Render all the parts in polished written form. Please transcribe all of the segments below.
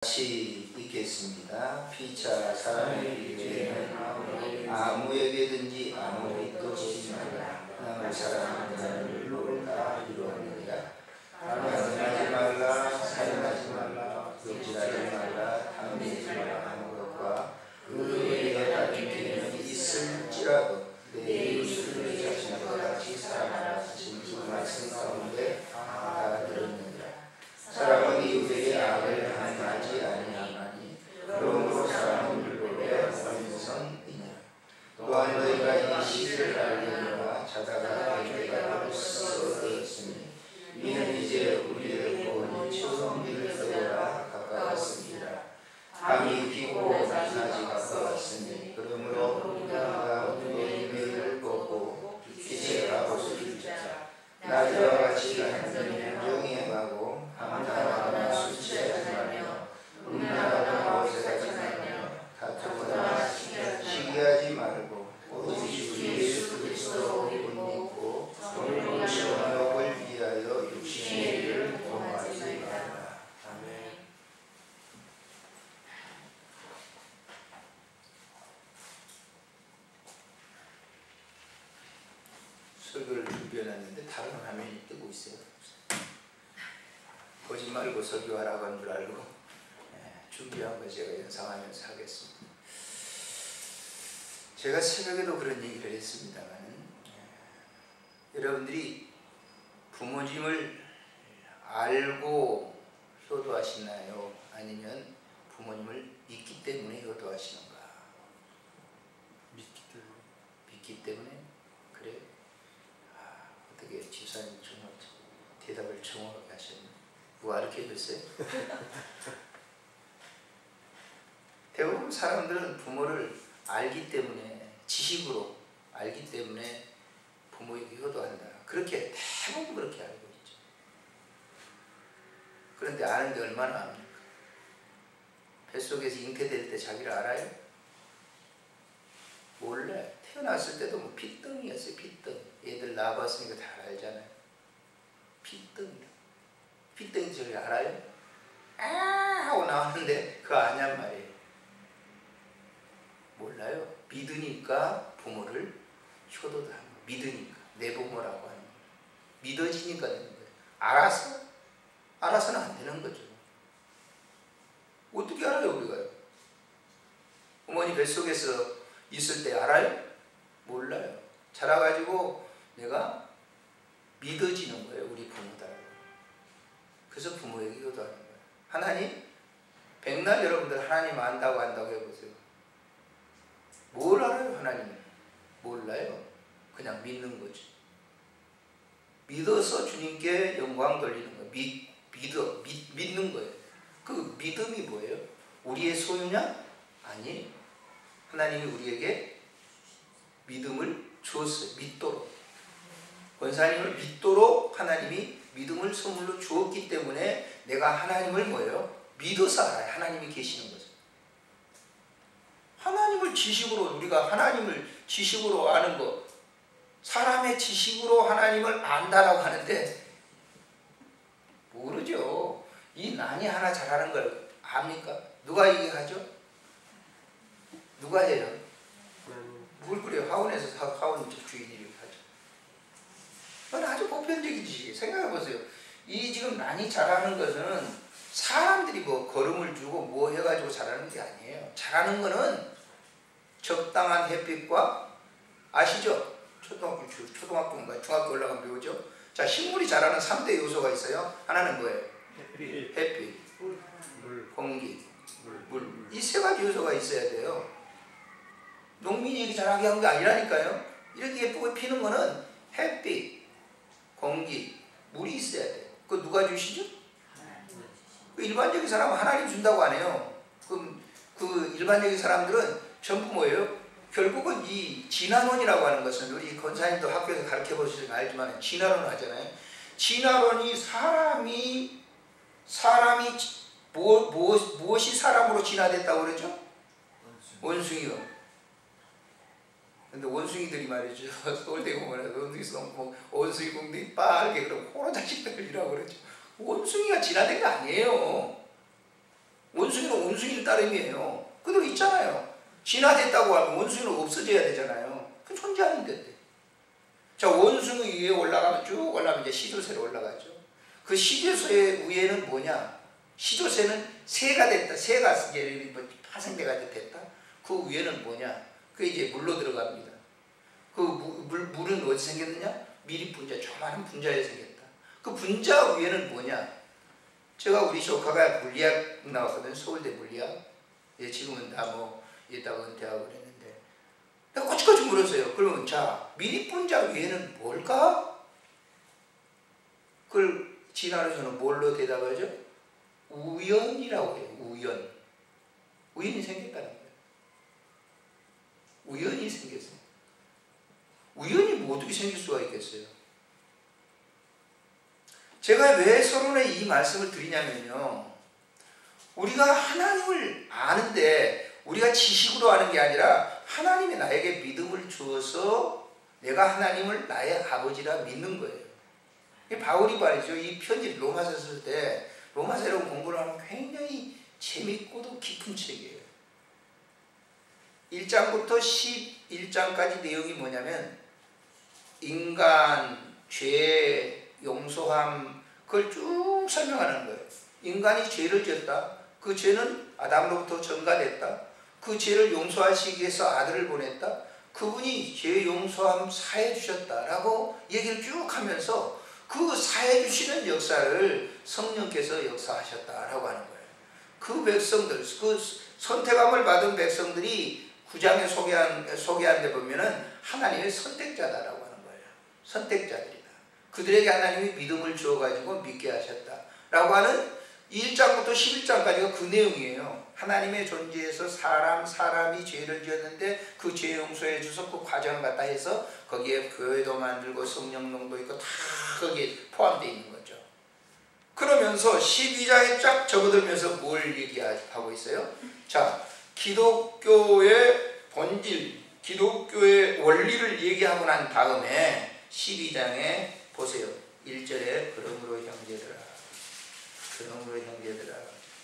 같이 읽겠습니다. 피차 사람의 죄는 아무에게든지 아무 빚도 지지 말라. 남을 사랑하는 자를 노릇다 이루었느니라. 가증하지 말라. 살인하지 말라. 욕질하지 말라. 탐내지 말라 하는 것과 그 외에 다른 죄는 있을지라도 내 이웃을 자신과 같이 사랑하라 하신 그 말씀 가운데 다 들었느니라. 사람은 이웃에게 악을 행하지 아니하나니 그러므로 사람은 율법의 원성이니라. 또한 너희가 이 시를 알려니와 자다가 내가 벌써 되었으니 이는 이제 우리의 구원이 처음 이를 떠나 가까웠습니다. 밤이 피고 낮이 가까웠으니 그러므로 우리가 우리의 임의를 꺾고 빛의 갑옷을 입자. 낮과 같이 하나님의 명예 행하고 함당하거나 수치하지 말며 음란하거나 어색하지 말며 다투거나 시기하지 말고 오직 주 예수 그리스도 옷 입고 오늘 정욕을 위하여 육신의 일을 도모하지 말라. 아멘. 설교를 준비해놨는데 다른 화면이 뜨고 있어요. 보지 말고 설교하라고 한 줄 알고 준비한 거 제가 연상하면서 하겠습니다. 제가 새벽에도 그런 얘기를 했습니다만 여러분들이 부모님을 알고 효도하시나요? 아니면 부모님을 믿기 때문에 효도하시는가? 믿기 때문에? 그래? 어떻게 집사님 정말 대답을 정확하게 하셨네. 누가 가르쳐줬어요? 대부분 사람들은 부모를 알기 때문에, 지식으로 알기 때문에 부모에게 효도한다. 그렇게 대부분 그렇게 알고 있죠. 그런데 아는데 얼마나 압니까? 뱃속에서 잉태될 때 자기를 알아요? 몰라요. 태어났을 때도 뭐 핏등이었어요. 핏등. 얘들 낳아봤으니까 다 알잖아요. 핏등이요. 핏등이 저를 알아요? 아 하고 나왔는데 그거 아냔 말이에요. 몰라요. 믿으니까 부모를 효도도 하는 거예요. 믿으니까. 내 부모라고 하는 거예요. 믿어지니까 되는 거예요. 알아서는 안 되는 거죠. 어떻게 알아요 우리가요? 어머니 뱃속에서 있을 때 알아요? 몰라요. 자라가지고 내가 믿어지는 거예요. 우리 부모다. 그래서 부모에게 효도하는 거예요. 하나님, 백날 여러분들 하나님 안다고 해보세요. 뭘 알아요 하나님은? 몰라요. 그냥 믿는 거죠. 믿어서 주님께 영광 돌리는 거예요. 믿는 거예요. 그 믿음이 뭐예요? 우리의 소유냐? 아니에요. 하나님이 우리에게 믿음을 주었어요. 믿도록. 권사님을 믿도록 하나님이 믿음을 선물로 주었기 때문에 내가 하나님을 뭐예요? 믿어서 알아요. 하나님이 계시는 거죠. 하나님을 지식으로, 우리가 하나님을 지식으로 아는 거, 사람의 지식으로 하나님을 안다라고 하는데 모르죠. 이 난이 하나 잘하는 걸 압니까? 누가 얘기하죠? 누가 해요? 뭘 그래요? 하원에서 하원 주인이 이렇게 하죠. 그건 아주 보편적인 지식이에요. 생각해보세요. 이 지금 난이 잘하는 것은 사람들이 뭐 걸음을 주고 뭐 해가지고 잘하는 게 아니에요. 잘하는 거는 적당한 햇빛과, 아시죠? 초등학교인가 중학교 올라가면 배우죠? 자, 식물이 자라는 3대 요소가 있어요. 하나는 뭐예요? 햇빛, 공기, 물. 이 세 가지 요소가 있어야 돼요. 농민이 이렇게 잘하게 한 게 아니라니까요. 이렇게 예쁘게 피는 거는 햇빛, 공기, 물이 있어야 돼요. 그거 누가 주시죠? 그 일반적인 사람은 하나님 준다고 안 해요. 그 일반적인 사람들은 전부 뭐예요? 결국은 이 진화론이라고 하는 것은 우리 권사님도 학교에서 가르쳐 보시면 알지만 진화론 하잖아요. 진화론이 사람이 무엇이 사람으로 진화됐다고 그러죠? 원숭이요. 근데 원숭이들이 말이죠. 서울대 공원에서 원숭이 공들이 빨개 그럼 호로 자식들이라고 그러죠. 원숭이가 진화된 거 아니에요. 원숭이 원숭이를 따름이에요. 그대로 있잖아요. 진화됐다고 하면 원숭이는 없어져야 되잖아요. 그 존재하는 건데. 자, 원숭이 위에 올라가면 쭉 올라가면 이제 시조새로 올라가죠. 그 시조새 위에는 뭐냐? 시조새는 새가 됐다. 새가 이제 파생돼가 됐다. 그 위에는 뭐냐? 그 이제 물로 들어갑니다. 그 물은 어디서 생겼느냐? 미리 분자, 조그마한 분자에 생겼다. 그 분자 위에는 뭐냐? 제가 우리 조카가 물리학 나왔거든요. 서울대 물리학. 예, 지금은 다 뭐 이따가 은퇴하고 그랬는데. 내가 꼬치꼬치 물었어요. 그러면 자, 미리 분자 위에는 뭘까? 그걸 진화론에서는 뭘로 대답하죠? 우연이라고 해요. 우연. 우연이 생겼다는 거예요. 우연이 생겼어요. 우연이 뭐 어떻게 생길 수가 있겠어요? 제가 왜 서론에 이 말씀을 드리냐면요. 우리가 하나님을 아는데 우리가 지식으로 아는 게 아니라 하나님이 나에게 믿음을 주어서 내가 하나님을 나의 아버지라 믿는 거예요. 바울이 말이죠. 이 편지 로마서 쓸 때 로마서를 공부를 하면 굉장히 재밌고도 깊은 책이에요. 1장부터 11장까지 내용이 뭐냐면 인간, 죄, 용서함 그걸 쭉 설명하는 거예요. 인간이 죄를 지었다. 그 죄는 아담으로부터 전가됐다. 그 죄를 용서하시기 위해서 아들을 보냈다. 그분이 죄 용서함 사해 주셨다라고 얘기를 쭉 하면서 그 사해 주시는 역사를 성령께서 역사하셨다라고 하는 거예요. 그 백성들, 그 선택함을 받은 백성들이 9장에 소개한 데 보면은 하나님의 선택자다라고 하는 거예요. 선택자들이다. 그들에게 하나님이 믿음을 주어가지고 믿게 하셨다라고 하는 1장부터 11장까지가 그 내용이에요. 하나님의 존재에서 사람이 죄를 지었는데 그 죄 용서해 주셔서 그 과정을 갖다 해서 거기에 교회도 만들고 성령론도 있고 다 거기에 포함되어 있는 거죠. 그러면서 12장에 쫙 접어들면서 뭘 얘기하고 있어요? 자, 기독교의 본질, 기독교의 원리를 얘기하고 난 다음에 12장에 보세요. 1절에 그러므로 형제들아, 그러므로 형제들아.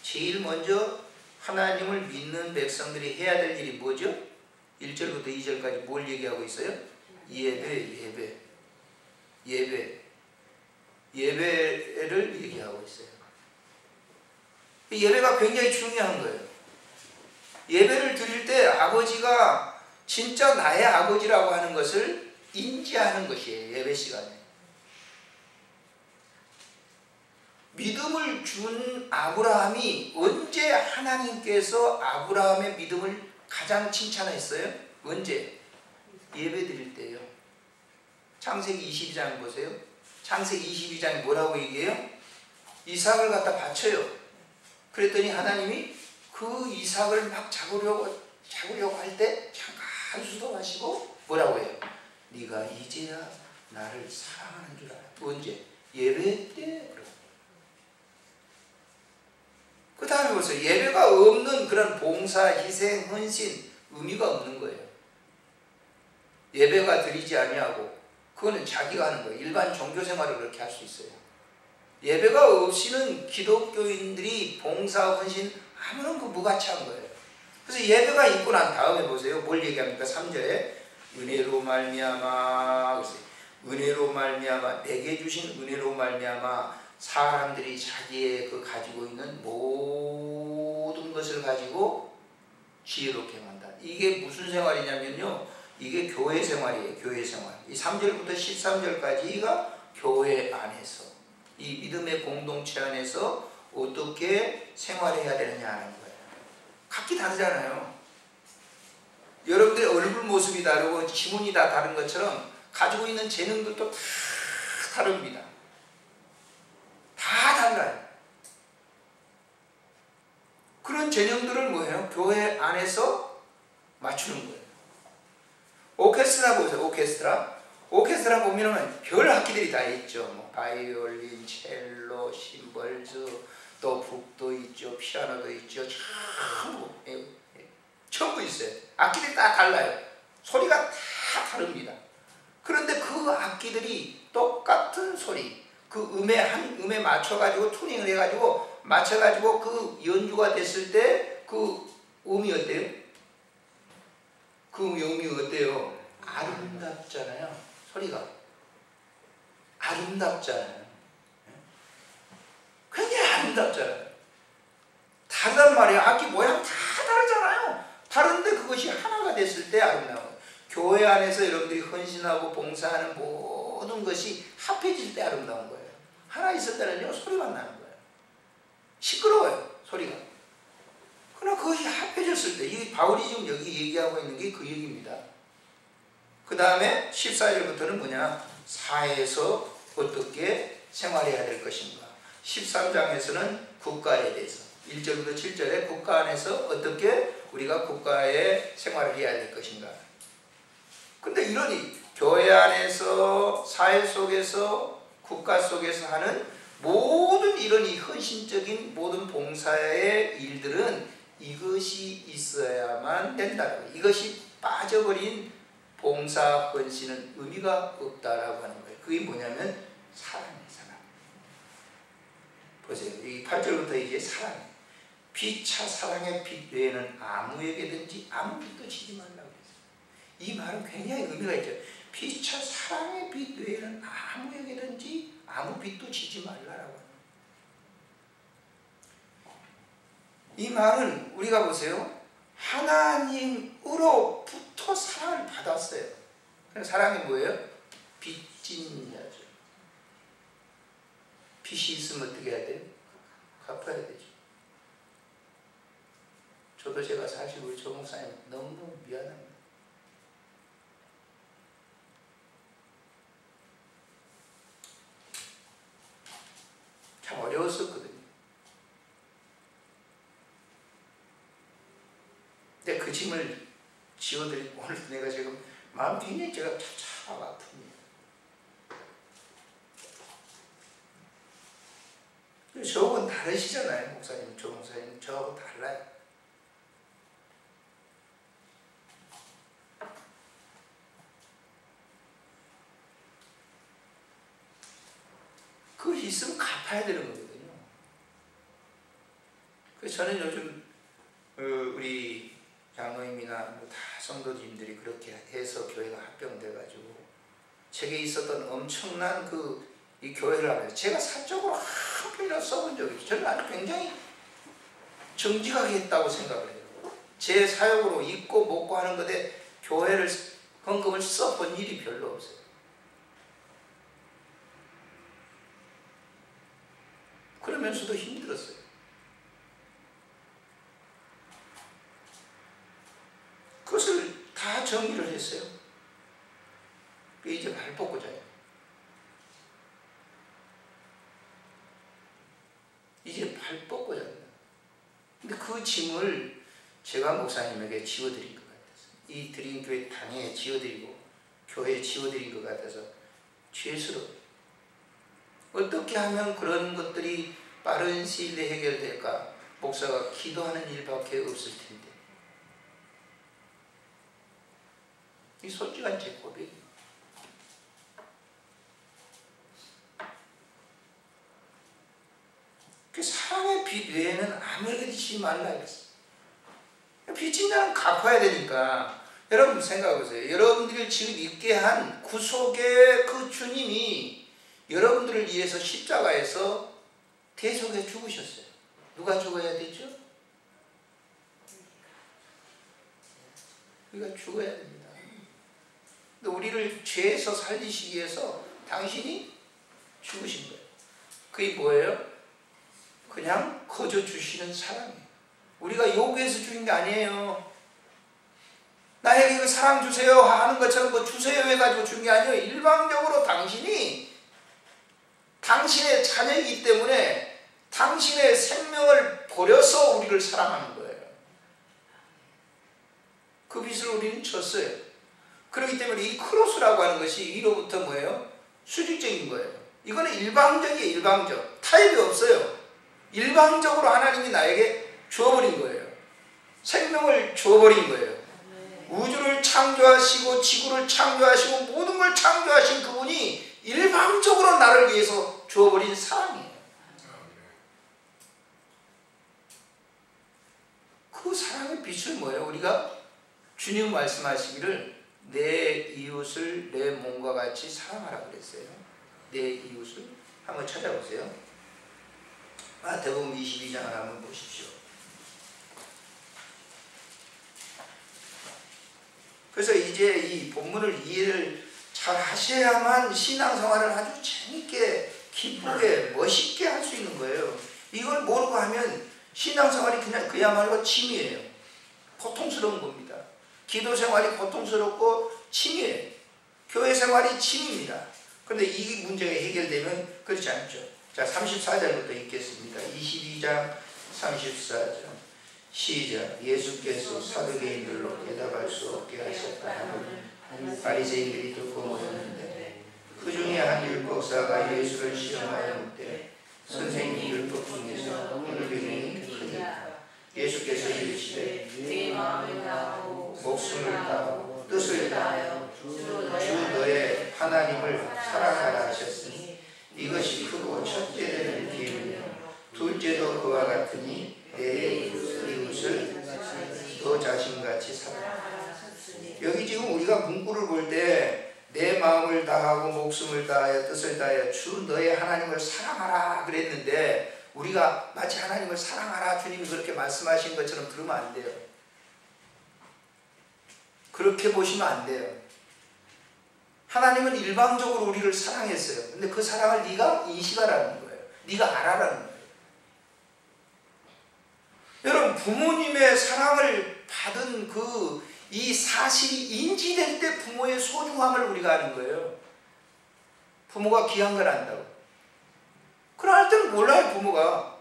제일 먼저 하나님을 믿는 백성들이 해야 될 일이 뭐죠? 1절부터 2절까지 뭘 얘기하고 있어요? 예배를 얘기하고 있어요. 예배가 굉장히 중요한 거예요. 예배를 드릴 때 아버지가 진짜 나의 아버지라고 하는 것을 인지하는 것이에요. 예배 시간에. 믿음을 준 아브라함이 언제 하나님께서 아브라함의 믿음을 가장 칭찬했어요? 언제? 예배 드릴 때요. 창세기 22장 보세요. 창세기 22장에 뭐라고 얘기해요? 이삭을 갖다 바쳐요. 그랬더니 하나님이 그 이삭을 막 잡으려고 할 때 잠깐 수도하시고 뭐라고 해요? 네가 이제야 나를 사랑하는 줄 알아. 언제? 예배 때. 그 다음에 보세요. 예배가 없는 그런 봉사, 희생, 헌신 의미가 없는 거예요. 예배가 드리지 아니하고 그거는 자기가 하는 거예요. 일반 종교생활을 그렇게 할 수 있어요. 예배가 없이는 기독교인들이 봉사, 헌신 아무런 그 무가치한 거예요. 그래서 예배가 있고 난 다음에 보세요. 뭘 얘기합니까? 3절에 은혜로 말미암아, 은혜로 말미암아, 내게 주신 은혜로 말미암아 사람들이 자기의 그 가지고 있는 모든 것을 가지고 지혜롭게 한다. 이게 무슨 생활이냐면요. 이게 교회 생활이에요. 교회 생활. 이 3절부터 13절까지가 교회 안에서 이 믿음의 공동체 안에서 어떻게 생활해야 되느냐 하는 거예요. 각기 다르잖아요. 여러분들의 얼굴 모습이 다르고 지문이 다 다른 것처럼 가지고 있는 재능들도 다 다릅니다. 다 달라요. 그런 재능들을 뭐예요? 교회 안에서 맞추는 거예요. 오케스트라 보세요. 오케스트라 보면 별 악기들이 다 있죠. 뭐 바이올린, 첼로, 심벌즈, 또 북도 있죠. 피아노도 있죠. 전부 있어요. 악기들이 다 달라요. 소리가 다 다릅니다. 그런데 그 악기들이 똑같은 소리, 그 한 음에 맞춰가지고 튜닝을 해가지고 맞춰가지고 그 연주가 됐을 때 그 음이 어때요? 그 음이 어때요? 아름답잖아요. 소리가 아름답잖아요. 굉장히 아름답잖아요. 다르단 말이에요. 악기 모양 다 다르잖아요. 다른데 그것이 하나가 됐을 때 아름다운 거예요. 교회 안에서 여러분들이 헌신하고 봉사하는 모든 것이 합해질 때 아름다운 거예요. 하나 있을 때는요, 소리만 나는 거예요. 시끄러워요, 소리가. 그러나 그것이 합해졌을 때, 이 바울이 지금 여기 얘기하고 있는 게 그 얘기입니다. 그 다음에 14절부터는 뭐냐? 사회에서 어떻게 생활해야 될 것인가. 13장에서는 국가에 대해서, 1절부터 7절에 국가 안에서 어떻게 우리가 국가의 생활을 해야 될 것인가. 근데 이러니 교회 안에서, 사회 속에서, 국가 속에서 하는 모든 이런 이 헌신적인 모든 봉사의 일들은 이것이 있어야만 된다라고. 이것이 빠져버린 봉사 헌신은 의미가 없다라고 하는 거예요. 그게 뭐냐면 사랑이에요. 사랑. 보세요. 이 8절부터 이제 사랑. 피차 사랑의 빛 외에는 아무에게든지 아무 빛도 지지 말라고 했어요. 이 말은 굉장히 의미가 있죠. 피차 사랑의 빛 외에는 아무에게든지 아무 빛도 지지 말라라고 합니다. 이 말은 우리가 보세요. 하나님으로부터 사랑을 받았어요. 사랑이 뭐예요? 빚진 자죠. 빚이 있으면 어떻게 해야 돼요? 갚아야 되죠. 저도 제가 사실 우리 조 목사님 너무 미안합니다. 참 어려웠었거든요. 근데 그 짐을 지워드리고 오늘 내가 지금 마음 굉장히 제가 참 아픕니다. 저하고는 다르시잖아요. 목사님, 조 목사님 저하고 달라요. 그것이 있으면 갚아야 되는 거거든요. 그래서 저는 요즘 우리 장로님이나 다 성도님들이 그렇게 해서 교회가 합병돼가지고 제게 있었던 엄청난 이 교회를 하면서 제가 사적으로 한 편이라도 써본 적이 없어요. 저는 아주 굉장히 정직하게 했다고 생각을 해요. 제 사역으로 입고 먹고 하는 것에 교회를 헌금을 써본 일이 별로 없어요. 그러면서도 힘들었어요. 그것을 다 정리를 했어요. 이제 발 뻗고 자요. 이제 발 뻗고 잡니다. 근데 그 짐을 제가 목사님에게 지워드린 것 같아서, 이 드림 교회 당에 지워드리고 교회에 지워드린 것 같아서 죄스러워요. 어떻게 하면 그런 것들이 빠른 시일 내에 해결될까? 목사가 기도하는 일밖에 없을 텐데. 이 솔직한 제 고백입니다. 그 사랑의 빛 외에는 아무에게도 지지 말라 했어요. 빚진 자는 갚아야 되니까. 여러분 생각해보세요. 여러분들을 지금 있게 한 구속의 그 주님이 여러분들을 위해서 십자가에서 대속해 죽으셨어요. 누가 죽어야 되죠? 우리가 죽어야 됩니다. 근데 우리를 죄에서 살리시기 위해서 당신이 죽으신 거예요. 그게 뭐예요? 그냥 거저 주시는 사랑이에요. 우리가 요구해서 주신 게 아니에요. 나에게 그 사랑 주세요 하는 것처럼 뭐 주세요 해가지고 준 게 아니에요. 일방적으로 당신이 당신의 자녀이기 때문에 당신의 생명을 버려서 우리를 사랑하는 거예요. 그 빚을 우리는 졌어요. 그렇기 때문에 이 크로스라고 하는 것이 이로부터 뭐예요? 수직적인 거예요. 이거는 일방적이에요. 일방적. 타협이 없어요. 일방적으로 하나님이 나에게 주어버린 거예요. 생명을 주어버린 거예요. 우주를 창조하시고 지구를 창조하시고 모든 걸 창조하신 그분이 일방적으로 나를 위해서 주어버린 사랑이에요. 빛을 뭐예요? 우리가 주님 말씀하시기를 내 이웃을 내 몸과 같이 사랑하라 그랬어요. 내 이웃을 한번 찾아보세요. 마태복음 22장을 한번 보십시오. 그래서 이제 이 본문을 이해를 잘 하셔야만 신앙생활을 아주 재밌게 기쁘게 멋있게 할 수 있는 거예요. 이걸 모르고 하면 신앙생활이 그냥 그야말로 침이에요. 고통스러운 겁니다. 기도생활이 고통스럽고 침이에요. 교회생활이 침입니다. 그런데 이 문제가 해결되면 그렇지 않죠. 자, 34절부터 읽겠습니다. 22장 34절 시작. 예수께서 사두개인들로 대답할 수 없게 하셨다 하는 바리새인들이 듣고 모였는데 그 중에 한 율법사가 예수를 시험하여 묻되 선생님 율법 중에서 어느 규명이 크니까 예수께서 이르시되 네 마음을 다하고 목숨을 다하고 뜻을 다하여 주 너의 하나님을 사랑하라 하셨으니 이것이 크고 첫째 되는 계명이요 둘째도 그와 같으니 내 이웃을 너 자신같이 사랑하라. 여기 지금 우리가 문구를 볼 때 내 마음을 다하고 목숨을 다하여 뜻을 다하여 주 너의 하나님을 사랑하라 그랬는데 우리가 마치 하나님을 사랑하라 주님이 그렇게 말씀하신 것처럼 들으면 안 돼요. 그렇게 보시면 안 돼요. 하나님은 일방적으로 우리를 사랑했어요. 근데 그 사랑을 네가 인식하라는 거예요. 네가 알아라는 거예요. 여러분, 부모님의 사랑을 받은 이 사실이 인지될 때 부모의 소중함을 우리가 아는 거예요. 부모가 귀한 걸 안다고. 그럴 때는 몰라요, 부모가.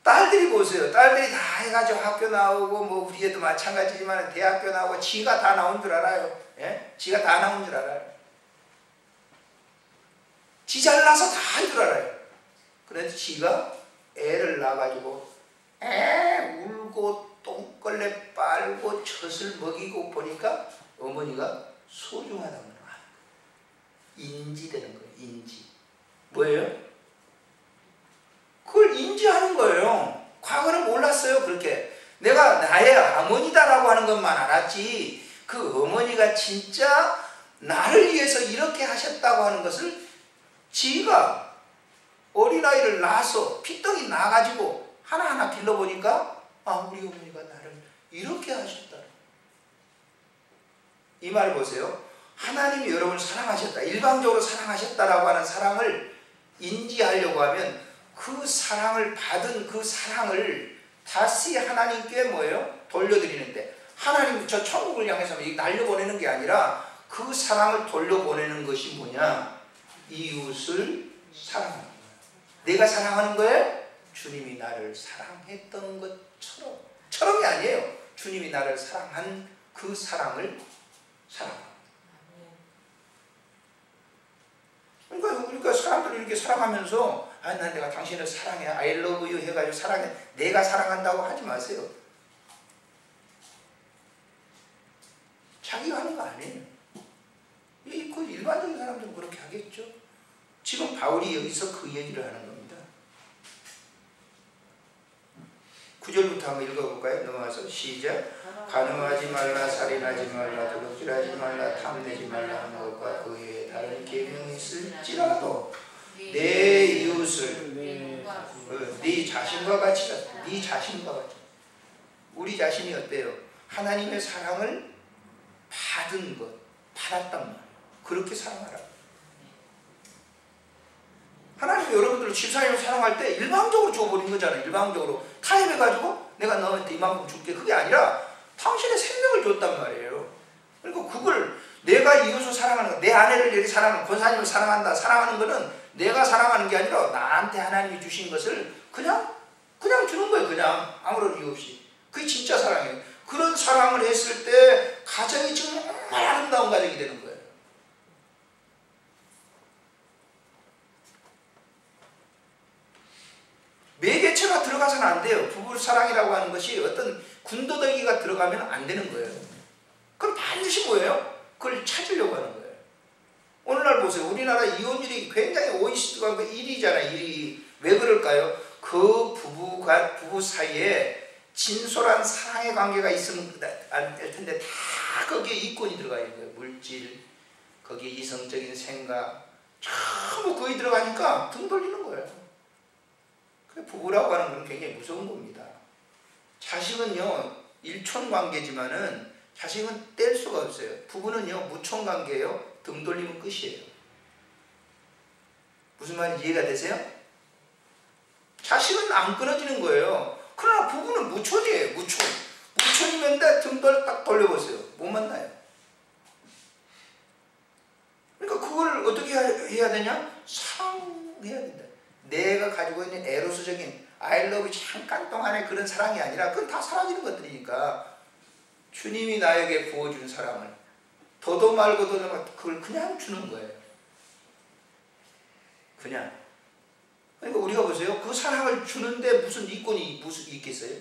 딸들이 보세요. 딸들이 다 해가지고 학교 나오고, 뭐, 우리 애도 마찬가지지만 대학교 나오고, 지가 다 나온 줄 알아요. 예? 지가 다 나온 줄 알아요. 지 잘나서 다 할 줄 알아요. 그런데 지가 애를 낳아가지고, 울고, 똥걸레 빨고, 젖을 먹이고 보니까 어머니가 소중하다는 거예요. 인지되는 거예요, 인지. 뭐예요? 그걸 인지하는 거예요. 과거는 몰랐어요, 그렇게. 내가 나의 어머니다라고 하는 것만 알았지, 그 어머니가 진짜 나를 위해서 이렇게 하셨다고 하는 것을 지가 어린아이를 낳아서 피덩이 낳아가지고 하나하나 길러보니까 우리 어머니가 나를 이렇게 하셨다. 이 말 보세요. 하나님이 여러분을 사랑하셨다. 일방적으로 사랑하셨다라고 하는 사랑을 인지하려고 하면 그 사랑을 받은 그 사랑을 다시 하나님께 뭐예요? 돌려드리는데, 하나님 저 천국을 향해서 날려보내는 게 아니라 그 사랑을 돌려보내는 것이 뭐냐? 이웃을 사랑하는 거예요. 내가 사랑하는 거예요? 주님이 나를 사랑했던 것처럼이 아니에요. 주님이 나를 사랑한 그 사랑을 사랑합니다. 그러니까 사람들이 이렇게 사랑하면서 난 내가 당신을 사랑해, I love you 해가지고 사랑해, 내가 사랑한다고 하지 마세요. 자기가 하는 거 아니에요. 그 일반적인 사람들은 그렇게 하겠죠. 지금 바울이 여기서 그 얘기를 하는 겁니다. 9절부터 한번 읽어볼까요? 넘어가서 시작. 간음하지 말라, 살인하지 말라, 도둑질하지 말라, 탐내지 말라 하는 것과 그 외에 다른 계명이 있을지라도 내 이웃을 네 자신과 같이, 네 자신과 같이. 우리 자신이 어때요? 하나님의 사랑을 받은 것, 받았단 말이에요. 그렇게 사랑하라. 하나님이 여러분들을 집사님을 사랑할 때 일방적으로 줘버린 거잖아요. 일방적으로 타협해가지고 내가 너한테 이만큼 줄게, 그게 아니라 당신의 생명을 줬단 말이에요. 그리고 그걸 내가 이웃을 사랑하는 거, 내 아내를 이렇게 사랑하는, 권사님을 사랑한다, 사랑하는 거는 내가 사랑하는 게 아니라 나한테 하나님이 주신 것을 그냥 주는 거예요. 그냥 아무런 이유 없이. 그게 진짜 사랑이에요. 그런 사랑을 했을 때 가정이 정말 아름다운 가정이 되는 거예요. 매개체가 들어가서는 안 돼요. 부부 사랑이라고 하는 것이 어떤 군더더기가 들어가면 안 되는 거예요. 그럼 반드시 뭐예요? 그걸 찾으려고 하는 거예요. 오늘날 보세요. 우리나라 이혼율이 굉장히 OECD가 1위잖아요. 1위. 왜 그럴까요? 그 부부 사이에 진솔한 사랑의 관계가 있으면 될 텐데 다 거기에 이권이 들어가 있는 거예요. 물질, 거기에 이성적인 생각, 전부 거기 들어가니까 등 돌리는 거예요. 부부라고 하는 건 굉장히 무서운 겁니다. 자식은요, 일촌 관계지만은 자식은 뗄 수가 없어요. 부부는요, 무촌 관계예요. 등 돌리면 끝이에요. 무슨 말인지 이해가 되세요? 자식은 안 끊어지는 거예요. 그러나 부부는 무촌이에요. 무촌. 무촌이면 등 딱 돌려보세요. 못 만나요. 그러니까 그걸 어떻게 해야 되냐? 사랑해야 된다. 내가 가지고 있는 에로스적인 I love you 잠깐 동안의 그런 사랑이 아니라 그건 다 사라지는 것들이니까 주님이 나에게 부어준 사랑을 더도 말고 더도 말고 그걸 그냥 주는 거예요. 그냥. 그러니까 우리가 보세요. 그 사랑을 주는데 무슨 이권이 있겠어요?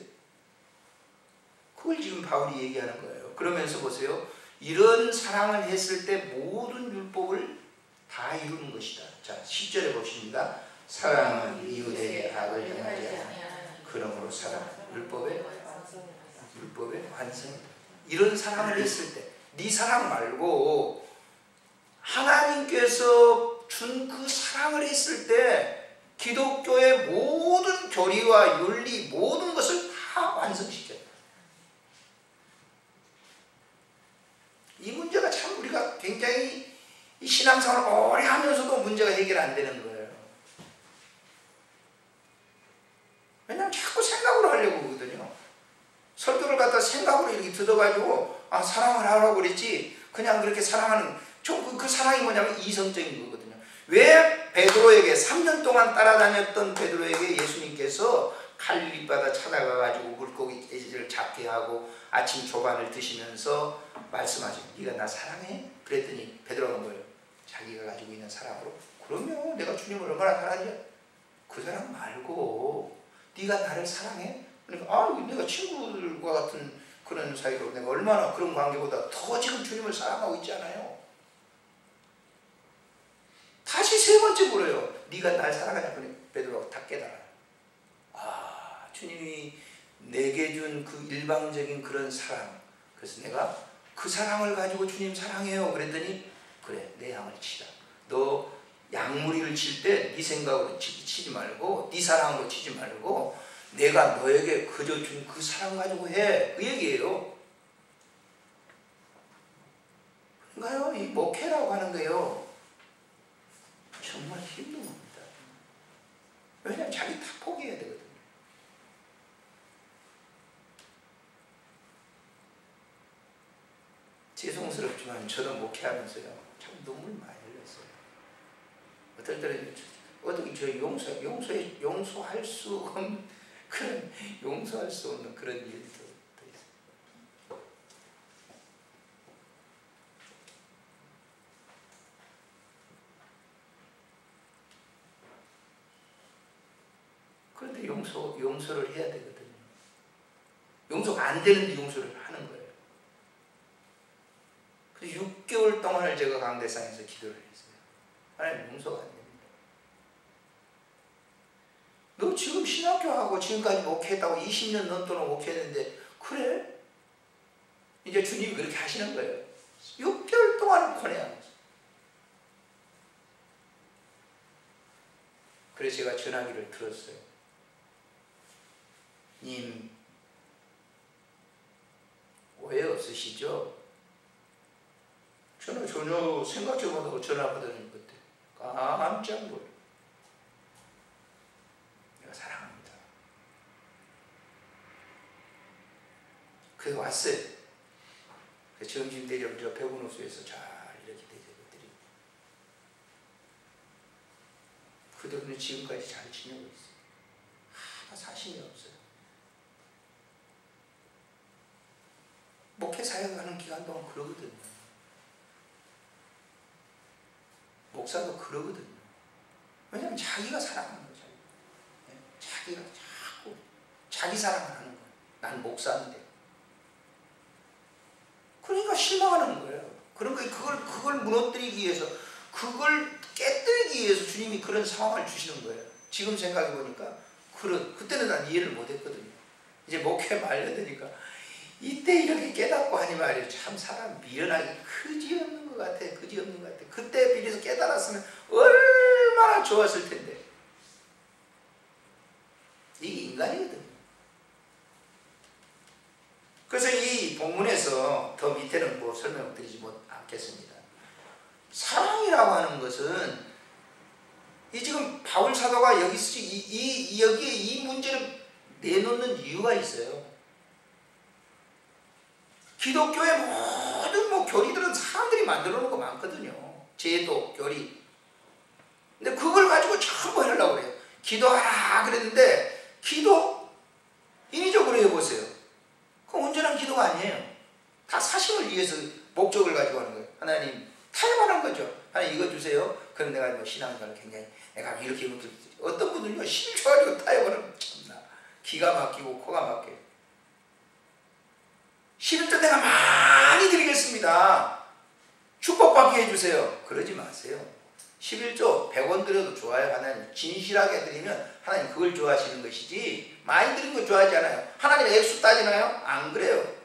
그걸 지금 바울이 얘기하는 거예요. 그러면서 보세요. 이런 사랑을 했을 때 모든 율법을 다 이루는 것이다. 자, 10절에 보십니다. 사랑은 이웃에게 악을 행하지 않아. 그러므로 사랑, 율법의 완성이다. 이런 사랑을 했을 때, 네 사랑 말고 하나님께서 준 그 사랑을 했을 때 기독교의 모든 교리와 윤리, 모든 것을 다 완성시켜요. 이 문제가 참 우리가 굉장히 신앙생활을 오래 하면서도 문제가 해결 안 되는 거예요. 왜냐하면 자꾸 생각으로 하려고 하거든요. 설교를 갖다 생각으로 이렇게 뜯어가지고 사랑을 하라고 그랬지 그냥 그렇게 사랑하는 그 사랑이 뭐냐면 이성적인 거거든요. 왜 베드로에게 3년 동안 따라다녔던 베드로에게 예수님께서 갈릴리바다 찾아가가지고 물고기를 잡게 하고 아침 조반을 드시면서 말씀하시고 네가 나 사랑해? 그랬더니 베드로가 뭐예요? 자기가 가지고 있는 사랑으로 그러면 내가 주님을 얼마나 사랑하냐? 그 사랑 말고 네가 나를 사랑해? 그러니까 내가 친구들과 같은 그런 사이로 내가 얼마나 그런 관계보다 더 지금 주님을 사랑하고 있지 않아요? 다시 세 번째 물어요. 네가 날 사랑하냐? 그러니 베드로가 다 깨달아요. 주님이 내게 준 그 일방적인 그런 사랑. 그래서 내가 그 사랑을 가지고 주님 사랑해요. 그랬더니 그래 내 양을 치라. 너 양무리를 칠 때 네 생각으로 치지 말고 네 사랑으로 치지 말고 내가 너에게 그저 준 그 사랑 가지고 해. 그 얘기예요. 그러니까요. 이 목회라고 하는 거예요. 정말 힘든 겁니다. 왜냐하면 자기 다 포기해야 되거든요. 죄송스럽지만 저도 목회하면서요. 참 눈물 많이 흘렸어요. 어떨 때는 어떻게 저 용서할 수 없는 그런 용서할 수 없는 그런 일도 있어요. 그런데 용서를 해야 되거든요. 용서가 안 되는데 용서를 하는 거예요. 그래서 6개월 동안을 제가 강대상에서 기도를 했어요. 하나님 용서가 안 됩니다. 너 지금 신학교하고 지금까지 목회했다고 20년 넘도록 목회했는데 그래? 이제 주님이 그렇게 하시는 거예요. 6개월 동안 권해하면서. 그래서 제가 전화기를 들었어요. 님 오해 없으시죠? 저는 전혀 생각지 못하고 전화 받는 것들 깜짝 놀라요. 내가 사랑합니다. 그래서 왔어요. 그래서 점심 대접을 저 백운호수에서 잘 이렇게 대접을 드리고 그들은 지금까지 잘 지내고 있어요. 하나 사심이 없어요. 목회 사역하는 기간 동안 그러거든요. 목사도 그러거든요. 왜냐하면 자기가 사랑하는 거죠. 자기가 자꾸 자기 사랑을 하는 거예요. 난 목사인데. 그러니까 실망하는 거예요. 그러니까 그걸 무너뜨리기 위해서, 그걸 깨뜨리기 위해서 주님이 그런 상황을 주시는 거예요. 지금 생각해 보니까 그때는 난 이해를 못 했거든요. 이제 목회 말려드니까 이때 이렇게 깨닫고 하니 말이에요. 참 사람 미련하기 그지없는 것 같아. 그지없는 것 같아. 그때 비로소 깨달았으면 얼마나 좋았을 텐데. 이게 인간이거든요. 그래서 이 본문에서 더 밑에는 뭐 설명드리지 않겠습니다. 사랑이라고 하는 것은 이 지금 바울 사도가 여기서 여기에 이 문제를 내놓는 이유가 있어요. 기독교의 모든 뭐 교리들은 사람들이 만들어 놓은 거 많거든요. 제도, 교리. 근데 그걸 가지고 전부 하려고 그래요. 기도하라 그랬는데 기도 인위적으로 해보세요. 그건 온전한 기도가 아니에요. 다 사심을 위해서 목적을 가지고 하는 거예요. 하나님 타협하는 거죠. 하나님 이거 주세요. 그럼 내가 뭐 신앙생활을 굉장히 내가 이렇게 어떤 분들은요 11조 가지고 타협하는 참나 기가 막히고 코가 막혀요. 11조 내가 많이 드리겠습니다. 축복받게 해주세요. 그러지 마세요. 11조 100원 드려도 좋아요. 하나님 진실하게 드리면 하나님 그걸 좋아하시는 것이지 많이 드린 거 좋아하지 않아요. 하나님 액수 따지나요? 안 그래요.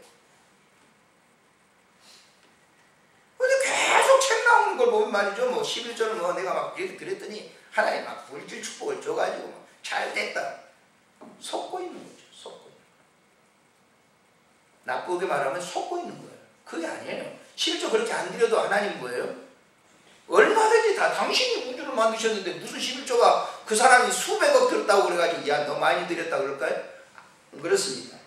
근데 계속 책 나오는 걸 보면 말이죠. 뭐 11조는 뭐 내가 막 이렇게 드렸더니 하나님 막 물질 축복을 줘가지고 잘 됐다. 속고 있는 거죠. 속고 있는 거. 나쁘게 말하면 속고 있는 거예요. 그게 아니에요. 11조 그렇게 안 드려도 하나님 뭐예요? 얼마든지 다 당신이 우주를 만드셨는데 무슨 11조가 그 사람이 수백억 들었다고 그래가지고 야 너 많이 드렸다 그럴까요? 그렇습니다.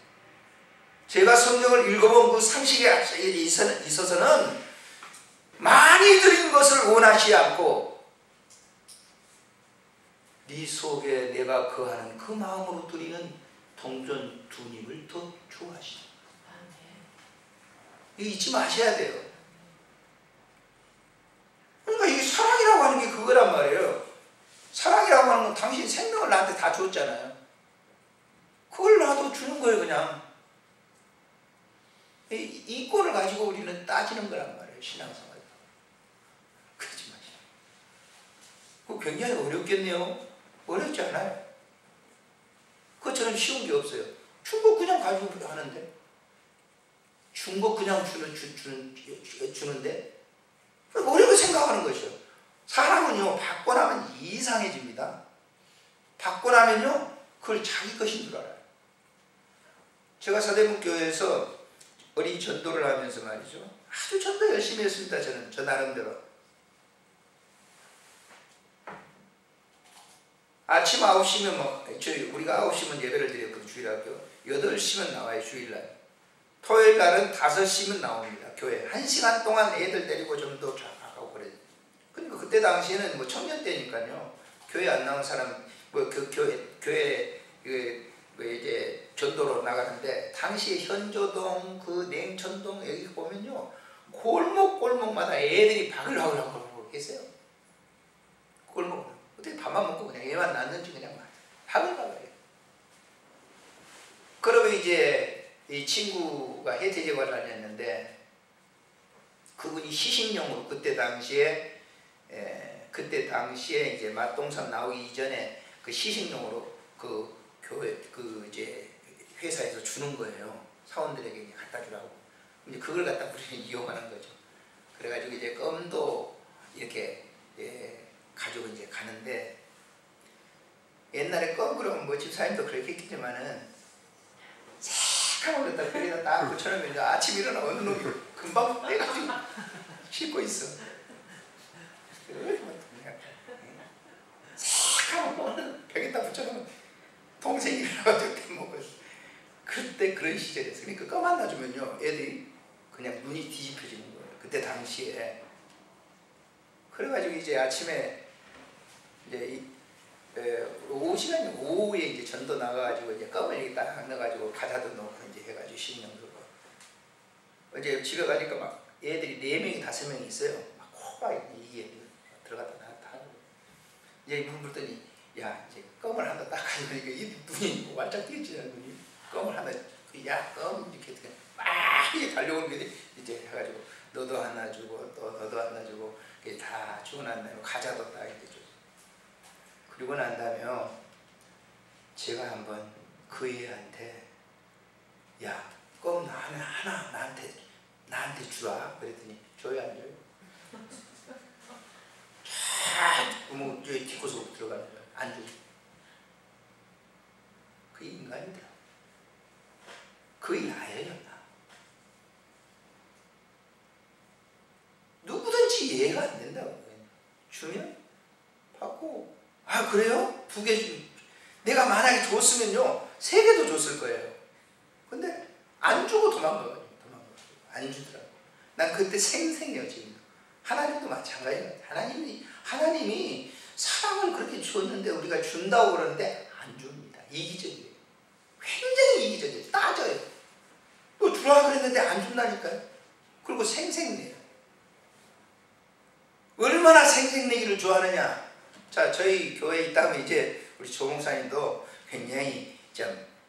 제가 성경을 읽어본 그 상식에 있어서는 많이 드린 것을 원하지 않고 네 속에 내가 거하는 그 마음으로 드리는 동전 두님을 더 좋아하시다. 이거 잊지 마셔야 돼요. 그러니까 이 사랑이라고 하는 게 그거란 말이에요. 사랑이라고 하는 건 당신 생명을 나한테 다 줬잖아요. 그걸 나도 주는 거예요. 그냥 이 꼴을 가지고 우리는 따지는 거란 말이에요. 신앙생활. 그러지 마시오. 그거 굉장히 어렵겠네요. 어렵지 않아요. 그것처럼 쉬운 게 없어요. 준 거 그냥 가지고 하는데 준 거 그냥 주는데 어려워 생각하는 것이요. 사람은요 받고 나면 이상해집니다. 받고 나면요 그걸 자기 것인 줄 알아요. 제가 사대문교회에서 어린 전도를 하면서 말이죠. 아주 전도 열심히 했습니다. 저는 저 나름대로. 아침 9시면 뭐 우리가 9시면 예배를 드렸거든요. 주일학교. 8시면 나와요. 주일날. 토요일날은 5시면 나옵니다. 교회. 1시간 동안 애들 데리고 전도 쫙 하고 그래요. 그러니까 그때 당시에는 뭐 청년 때니까요. 교회 안 나온 사람 뭐 그 교회 이제 전도로 나가는데 당시에 현조동 그 냉천동 여기 보면요 골목골목마다 애들이 박을 하고 계세요. 골목 어떻게 밥만 먹고 그냥 애만 낳는지 그냥 박을 해요. 그러면 이제 이 친구가 해태제과를 다녔는데 그분이 시식용으로 그때 당시에 이제 맛동산 나오기 이전에 그 시식용으로 그 교회 그 이제 회사에서 주는 거예요. 사원들에게 갖다 주라고. 이제 그걸 갖다 우리는 이용하는 거죠. 그래가지고 이제 껌도 이렇게 가지고 이제 가는데 옛날에 껌 그러면 뭐 집사님도 그렇게 했겠지만은 새까만 거다 벽에다 딱 붙여놓으면 이제 아침 일어나 어느 놈이 금방 떼가지고 씻고 있어. 새까만 거는 벽에다 붙여놓으면 동생이 일어나가지고 떼먹었어. 그때 그런 시절이었어요. 그러니까 껌 하나 주면요 애들이 그냥 눈이 뒤집혀지는 거예요. 그때 당시에. 그래가지고 이제 아침에 이제 오후 시간이 오후에 이제 전도 나가가지고 이제 껌을 여기 딱 넣어가지고 과자도 넣고 이제 해가지고 식량으로 이제 집에 가니까 막 애들이 4명이 5명이 있어요. 막 코가 이게 들어갔다 나갔다 하고 이제 문 불더니 야 이제 껌을 하나 딱 가지고 이 눈이 완짝 뜨겠지 눈이 껌을 하나 야 껌 이렇게 막 이렇게 달려오는 게 이제 해가지고 너도 하나 주고 또 너도 하나 주고 다 주고 난 다음에 과자도 딱 이제 줘. 그리고 난 다음에 제가 한번 그 애한테 야, 그럼 나는 하나 나한테 주라. 그랬더니 줘요, 안 줘요? 쫙 뒷고속으로 들어가는 거야. 안 줘. 그게 인간이다. 그게 나예요, 나. 누구든지 이해가 안 된다고. 주면 받고, 아 그래요? 2개 주. 내가 만약에 줬으면요 3개도 줬을 거예요. 근데 안 주고 도망가요. 안 주더라고. 난 그때 생생해요. 지금 하나님도 마찬가지예요. 하나님이 사랑을 그렇게 주었는데 우리가 준다고 그러는데 안 줍니다. 이기적이에요. 굉장히 이기적이에요. 따져요. 또 주라 그랬는데 안 준다니까요. 그리고 생생내요. 얼마나 생생내기를 좋아하느냐. 자, 저희 교회에 있다면 이제 우리 조 목사님도 굉장히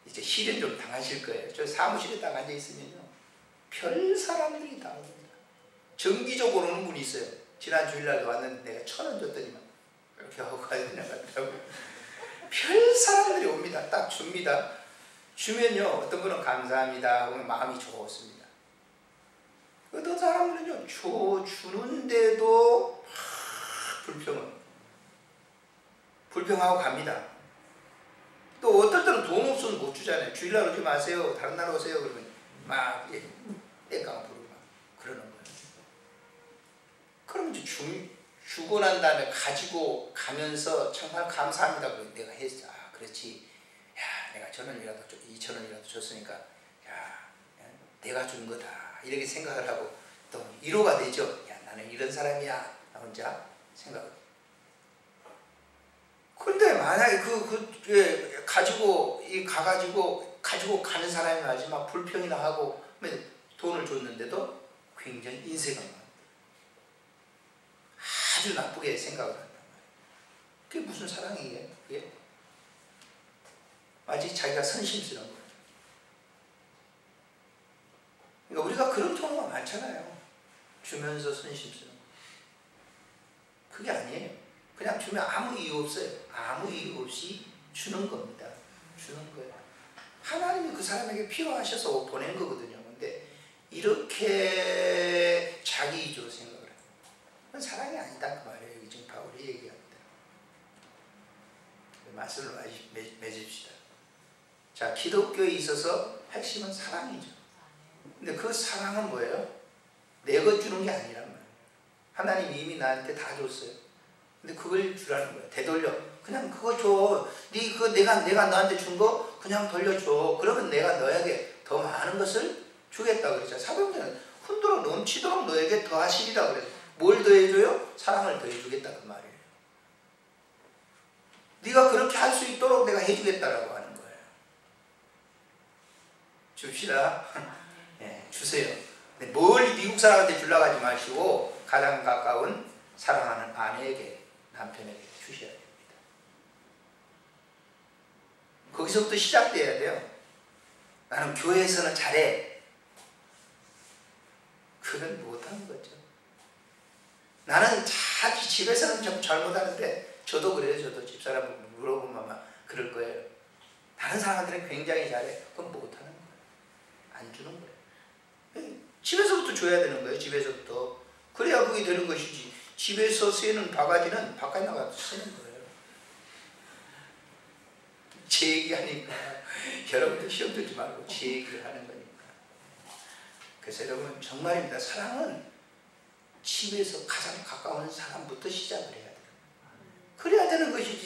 이제 시련 좀 당하실 거예요. 저 사무실에 딱 앉아 있으면요 별 사람들이 다 옵니다. 정기적으로 오는 분이 있어요. 지난 주일날 왔는데 내가 1,000원 줬더니만 이렇게 하고 가야 되나 같다고. 별 사람들이 옵니다. 딱 줍니다. 주면요 어떤 분은 감사합니다 하고 마음이 좋습니다. 어떤 사람들은요 주는데도 불평하고 갑니다. 또 어떨 때는 돈 없으면 못 주잖아요. 주일날 오지 마세요. 다른 날 오세요. 그러면 막 땡깡 부르고 막 그러는 거예요. 그럼 이제 주고 난 다음에 가지고 가면서 정말 감사합니다. 내가 했어. 아 그렇지. 야 내가 1,000원이라도 2,000원이라도 줬으니까 야 내가 준 거다. 이렇게 생각을 하고 또 위로가 되죠. 야 나는 이런 사람이야. 나 혼자 생각을. 근데 만약에 가지고 가는 사람이 마지막 불평이나 하고 돈을 줬는데도 굉장히 인색한 거예요. 아주 나쁘게 생각을 한단 말이에요. 그게 무슨 사랑이에요? 그게 마치 자기가 선심스러운 거예요. 그러니까 우리가 그런 경우가 많잖아요. 주면서 선심스러운 거. 그게 아니에요. 그냥 주면 아무 이유 없어요. 아무 이유 없이 주는 겁니다. 주는 거예요. 하나님이 그 사람에게 필요하셔서 보낸 거거든요. 근데 이렇게 자기 위주로 생각을 해요. 그건 사랑이 아니다 그 말이에요. 여기 지금 바울이 얘기합니다. 말씀을 맺읍시다. 자, 기독교에 있어서 핵심은 사랑이죠. 근데 그 사랑은 뭐예요? 내 것 주는 게 아니란 말이에요. 하나님이 이미 나한테 다 줬어요. 근데 그걸 주라는 거예요. 되돌려. 그냥 그거 줘. 내가 너한테 준 거 그냥 돌려줘. 그러면 내가 너에게 더 많은 것을 주겠다 그랬죠. 사도행전은 흔들어 넘치도록 너에게 더하시리라 그랬어요. 뭘 더해줘요? 사랑을 더해주겠다 그 말이에요. 네가 그렇게 할 수 있도록 내가 해주겠다라고 하는 거예요. 줍시다. 네, 주세요. 근데 뭘 미국 사람한테 주려고 하지 마시고 가장 가까운 사랑하는 아내에게, 남편에게 주셔야 됩니다. 거기서부터 시작돼야 돼요. 나는 교회에서는 잘해. 그건 못하는 거죠. 나는 집에서는 좀 잘못하는데 저도 그래요. 저도 집사람 물어보면 아마 그럴 거예요. 다른 사람들은 굉장히 잘해. 그건 못하는 거예요. 안 주는 거예요. 집에서부터 줘야 되는 거예요. 집에서부터. 그래야 그게 되는 것이지. 집에서 쓰는 바가지는 바깥에 나가서 쓰는 거예요. 제 얘기하니까 여러분들 시험 들지 말고 제 얘기를 하는 거니까. 그래서 여러분 정말입니다. 사랑은 집에서 가장 가까운 사람부터 시작을 해야 돼요. 그래야 되는 것이지.